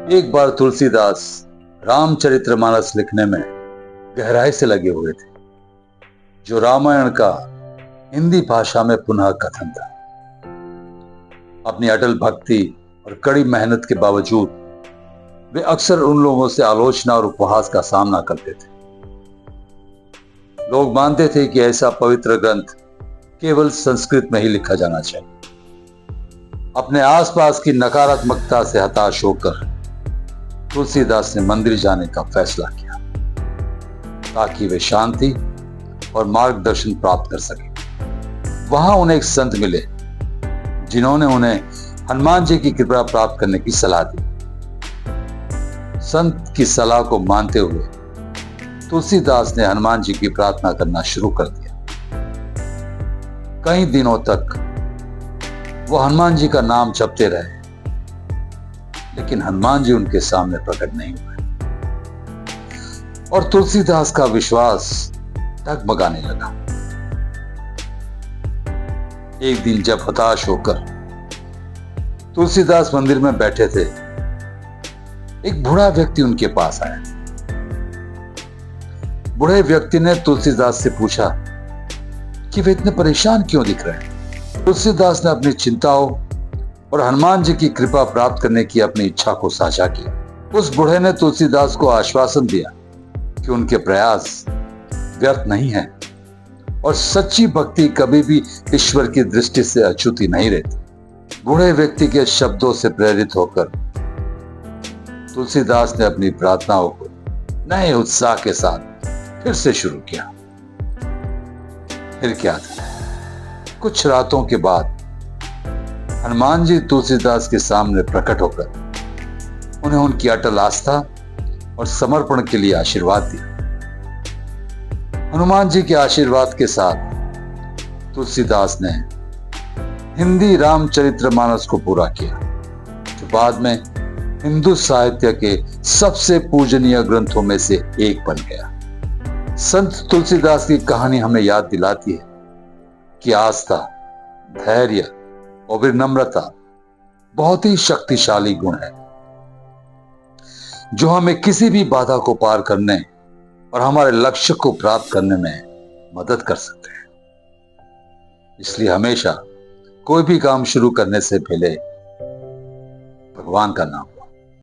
एक बार तुलसीदास रामचरितमानस लिखने में गहराई से लगे हुए थे, जो रामायण का हिंदी भाषा में पुनः कथन था। अपनी अटल भक्ति और कड़ी मेहनत के बावजूद वे अक्सर उन लोगों से आलोचना और उपहास का सामना करते थे। लोग मानते थे कि ऐसा पवित्र ग्रंथ केवल संस्कृत में ही लिखा जाना चाहिए। अपने आसपास की नकारात्मकता से हताश होकर तुलसीदास ने मंदिर जाने का फैसला किया, ताकि वे शांति और मार्गदर्शन प्राप्त कर सके। वहां उन्हें एक संत मिले, जिन्होंने उन्हें हनुमान जी की कृपा प्राप्त करने की सलाह दी। संत की सलाह को मानते हुए तुलसीदास ने हनुमान जी की प्रार्थना करना शुरू कर दिया। कई दिनों तक वो हनुमान जी का नाम जपते रहे, लेकिन हनुमान जी उनके सामने प्रकट नहीं हुए और तुलसीदास का विश्वास डगमगाने लगा। एक दिन जब हताश होकर तुलसीदास मंदिर में बैठे थे, एक बूढ़ा व्यक्ति उनके पास आया। बूढ़े व्यक्ति ने तुलसीदास से पूछा कि वे इतने परेशान क्यों दिख रहे हैं। तुलसीदास ने अपनी चिंताओं और हनुमान जी की कृपा प्राप्त करने की अपनी इच्छा को साझा किया। उस बूढ़े ने तुलसीदास को आश्वासन दिया कि उनके प्रयास व्यर्थ नहीं है और सच्ची भक्ति कभी भी ईश्वर की दृष्टि से अछूती नहीं रहती। बूढ़े व्यक्ति के शब्दों से प्रेरित होकर तुलसीदास ने अपनी प्रार्थनाओं को नए उत्साह के साथ फिर से शुरू किया। फिर क्या था, कुछ रातों के बाद हनुमान जी तुलसीदास के सामने प्रकट होकर उन्हें उनकी अटल आस्था और समर्पण के लिए आशीर्वाद दिया। हनुमान जी के आशीर्वाद के साथ तुलसीदास ने हिंदी रामचरितमानस को पूरा किया, जो बाद में हिंदू साहित्य के सबसे पूजनीय ग्रंथों में से एक बन गया। संत तुलसीदास की कहानी हमें याद दिलाती है कि आस्था, धैर्य और विनम्रता बहुत ही शक्तिशाली गुण है, जो हमें किसी भी बाधा को पार करने और हमारे लक्ष्य को प्राप्त करने में मदद कर सकते हैं। इसलिए हमेशा कोई भी काम शुरू करने से पहले भगवान का नाम